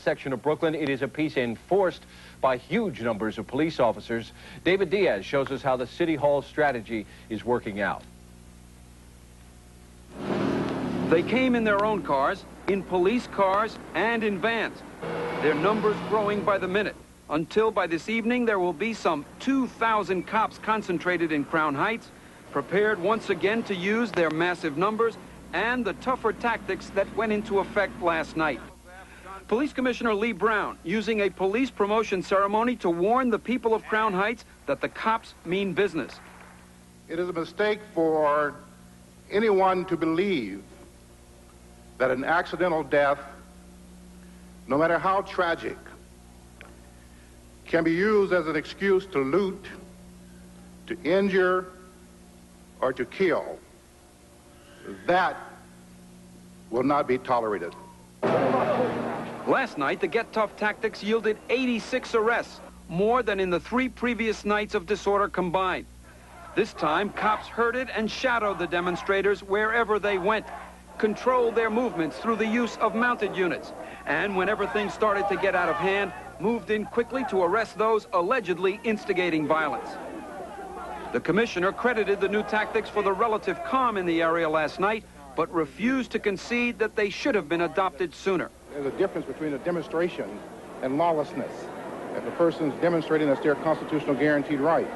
section of Brooklyn, it is a peace enforced by huge numbers of police officers. David Diaz shows us how the City Hall strategy is working out. They came in their own cars, in police cars, and in vans. Their numbers growing by the minute, until by this evening there will be some 2,000 cops concentrated in Crown Heights, prepared once again to use their massive numbers and the tougher tactics that went into effect last night. Police Commissioner Lee Brown using a police promotion ceremony to warn the people of Crown Heights that the cops mean business. It is a mistake for anyone to believe that an accidental death, no matter how tragic, can be used as an excuse to loot, to injure, or to kill. That will not be tolerated. Last night, the Get Tough tactics yielded 86 arrests, more than in the 3 previous nights of disorder combined. This time, cops herded and shadowed the demonstrators wherever they went, controlled their movements through the use of mounted units, and whenever things started to get out of hand, moved in quickly to arrest those allegedly instigating violence. The commissioner credited the new tactics for the relative calm in the area last night, but refused to concede that they should have been adopted sooner. There's a difference between a demonstration and lawlessness. If a person's demonstrating, that's their constitutional guaranteed right.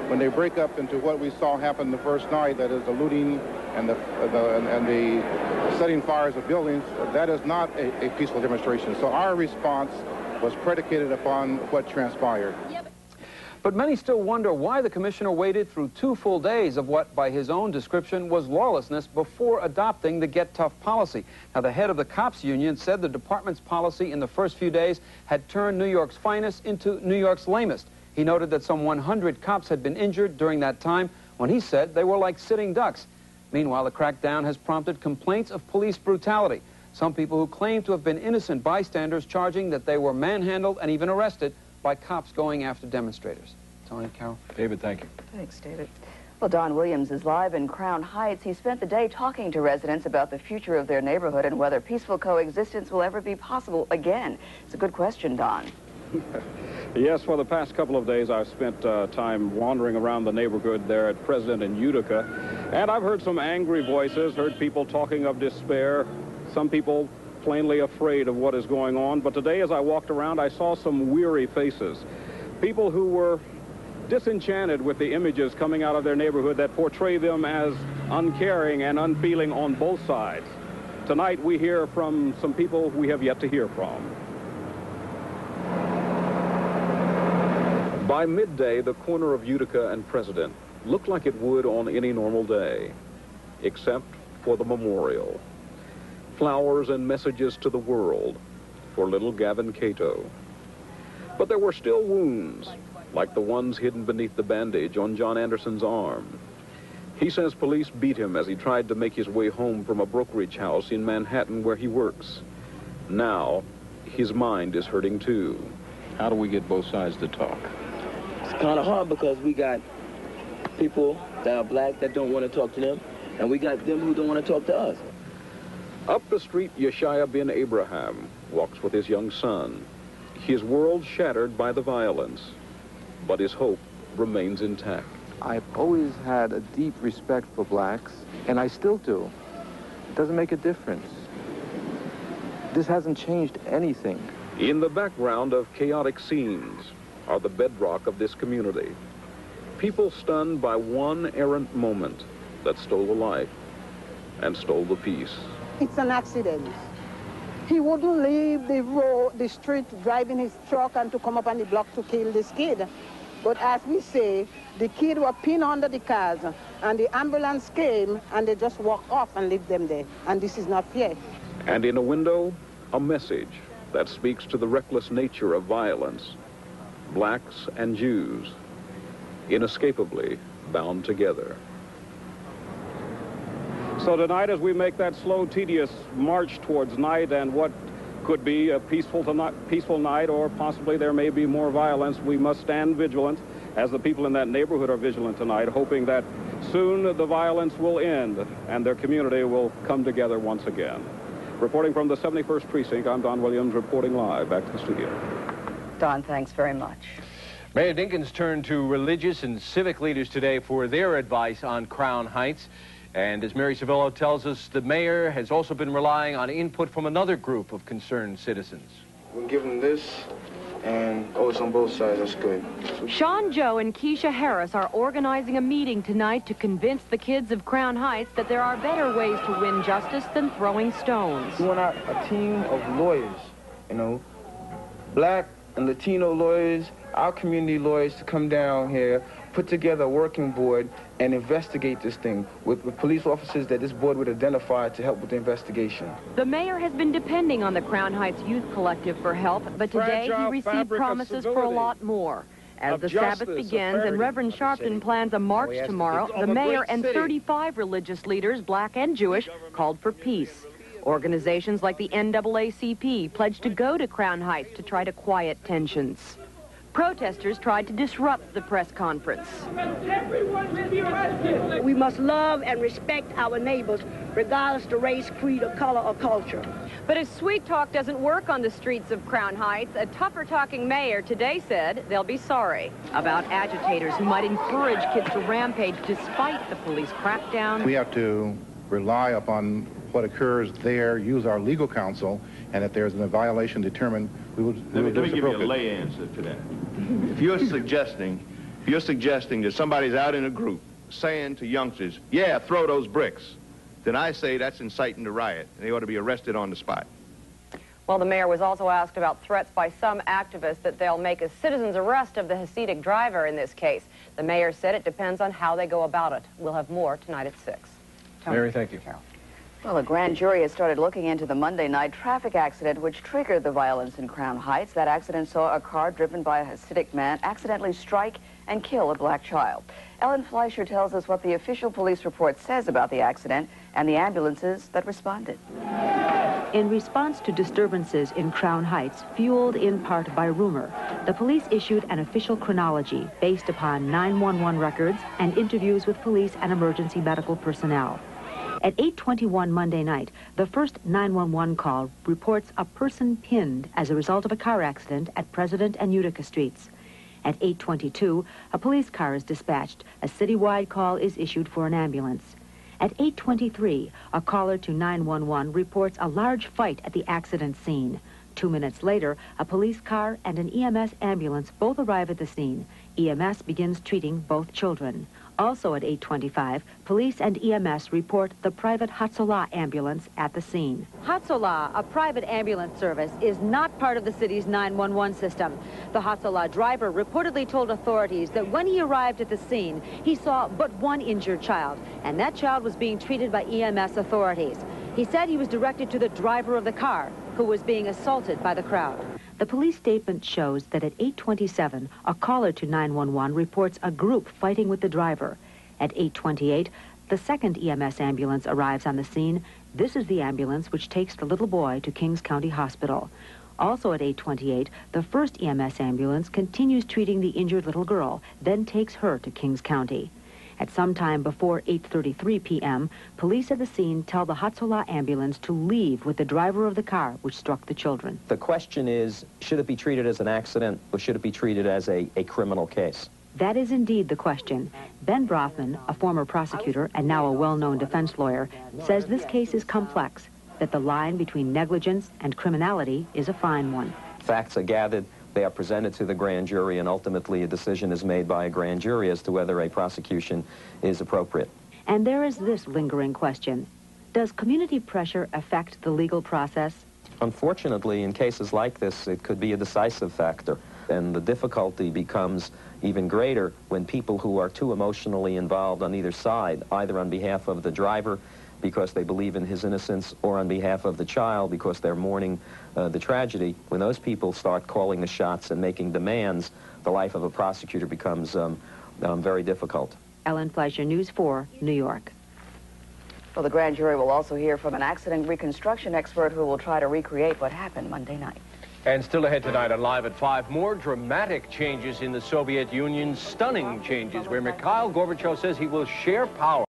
When they break up into what we saw happen the first night, that is the looting and the setting fires of buildings, that is not a peaceful demonstration. So our response was predicated upon what transpired. But many still wonder why the commissioner waited through 2 full days of what, by his own description, was lawlessness before adopting the Get Tough policy. Now, the head of the cops union said the department's policy in the first few days had turned New York's finest into New York's lamest. He noted that some 100 cops had been injured during that time, when he said they were like sitting ducks. Meanwhile, the crackdown has prompted complaints of police brutality. Some people who claim to have been innocent bystanders charging that they were manhandled and even arrested by cops going after demonstrators. Tony, Carol. David, thank you. Thanks, David. Well, Don Williams is live in Crown Heights. He spent the day talking to residents about the future of their neighborhood and whether peaceful coexistence will ever be possible again. It's a good question, Don. Yes, for the past couple of days, I've spent time wandering around the neighborhood there at President and Utica, and I've heard some angry voices, heard people talking of despair, some people plainly afraid of what is going on. But today, as I walked around, I saw some weary faces, people who were disenchanted with the images coming out of their neighborhood that portray them as uncaring and unfeeling on both sides. Tonight, we hear from some people we have yet to hear from. By midday, the corner of Utica and President looked like it would on any normal day, except for the memorial. Flowers and messages to the world for little Gavin Cato. But there were still wounds, like the ones hidden beneath the bandage on John Anderson's arm. He says police beat him as he tried to make his way home from a brokerage house in Manhattan where he works. Now, his mind is hurting too. How do we get both sides to talk? It's kind of hard because we got people that are black that don't want to talk to them, and we got them who don't want to talk to us. Up the street, Yeshaya bin Abraham walks with his young son. His world shattered by the violence, but his hope remains intact. I've always had a deep respect for blacks, and I still do. It doesn't make a difference. This hasn't changed anything. In the background of chaotic scenes are the bedrock of this community. People stunned by one errant moment that stole a life and stole the peace. It's an accident. He wouldn't leave the street driving his truck and to come up on the block to kill this kid. But as we say, the kid was pinned under the cars and the ambulance came and they just walked off and left them there. And this is not fair. And in a window, a message that speaks to the reckless nature of violence. Blacks and Jews, inescapably bound together. So tonight, as we make that slow, tedious march towards night and what could be a peaceful night, or possibly there may be more violence, we must stand vigilant, as the people in that neighborhood are vigilant tonight, hoping that soon the violence will end and their community will come together once again. Reporting from the 71st Precinct, I'm Don Williams, reporting live. Back to the studio. Don, thanks very much. Mayor Dinkins turned to religious and civic leaders today for their advice on Crown Heights. And as Mary Savillo tells us, the mayor has also been relying on input from another group of concerned citizens. We'll give them this, and it's on both sides. That's good. Sean Joe and Keisha Harris are organizing a meeting tonight to convince the kids of Crown Heights that there are better ways to win justice than throwing stones. We want a team of lawyers, you know, black and Latino lawyers, our community lawyers, to come down here, put together a working board and investigate this thing with police officers that this board would identify to help with the investigation. The mayor has been depending on the Crown Heights Youth Collective for help, but today he received promises for a lot more. As the Sabbath begins and Reverend Sharpton plans a march tomorrow, the mayor and 35 religious leaders, black and Jewish, called for peace. Organizations like the NAACP pledged to go to Crown Heights to try to quiet tensions. Protesters tried to disrupt the press conference. We must love and respect our neighbors, regardless of race, creed, or color, or culture. But if sweet talk doesn't work on the streets of Crown Heights, a tougher-talking mayor today said they'll be sorry about agitators who might encourage kids to rampage despite the police crackdown. We have to rely upon what occurs there, use our legal counsel, and if there's a violation determined, we will Let me give you a lay answer to that. If you're suggesting that somebody's out in a group saying to youngsters, yeah, throw those bricks, then I say that's inciting the riot, and they ought to be arrested on the spot. Well, the mayor was also asked about threats by some activists that they'll make a citizen's arrest of the Hasidic driver in this case. The mayor said it depends on how they go about it. We'll have more tonight at 6. Tony. Mary, thank you. Carol. Well, a grand jury has started looking into the Monday night traffic accident which triggered the violence in Crown Heights. That accident saw a car driven by a Hasidic man accidentally strike and kill a black child. Ellen Fleischer tells us what the official police report says about the accident and the ambulances that responded. In response to disturbances in Crown Heights, fueled in part by rumor, the police issued an official chronology based upon 911 records and interviews with police and emergency medical personnel. At 8:21 Monday night, the first 911 call reports a person pinned as a result of a car accident at President and Utica Streets. At 8:22, a police car is dispatched. A citywide call is issued for an ambulance. At 8:23, a caller to 911 reports a large fight at the accident scene. 2 minutes later, a police car and an EMS ambulance both arrive at the scene. EMS begins treating both children. Also at 8:25, police and EMS report the private Hatzolah ambulance at the scene. Hatzolah, a private ambulance service, is not part of the city's 911 system. The Hatzolah driver reportedly told authorities that when he arrived at the scene, he saw but one injured child, and that child was being treated by EMS authorities. He said he was directed to the driver of the car, who was being assaulted by the crowd. The police statement shows that at 8:27, a caller to 911 reports a group fighting with the driver. At 8:28, the second EMS ambulance arrives on the scene. This is the ambulance which takes the little boy to Kings County Hospital. Also at 8:28, the first EMS ambulance continues treating the injured little girl, then takes her to Kings County. At some time before 8:33 p.m., police at the scene tell the Hatzolah ambulance to leave with the driver of the car which struck the children. The question is, should it be treated as an accident or should it be treated as a criminal case? That is indeed the question. Ben Brofman, a former prosecutor and now a well-known defense lawyer, says this case is complex, that the line between negligence and criminality is a fine one. Facts are gathered. They are presented to the grand jury, and ultimately a decision is made by a grand jury as to whether a prosecution is appropriate. And there is this lingering question. Does community pressure affect the legal process? Unfortunately, in cases like this, it could be a decisive factor, and the difficulty becomes even greater when people who are too emotionally involved on either side, either on behalf of the driver because they believe in his innocence, or on behalf of the child because they're mourning the tragedy. When those people start calling the shots and making demands, the life of a prosecutor becomes very difficult. Ellen Fleischer, News 4, New York. Well, the grand jury will also hear from an accident reconstruction expert who will try to recreate what happened Monday night. And still ahead tonight on Live at 5, more dramatic changes in the Soviet Union, stunning changes where Mikhail Gorbachev says he will share power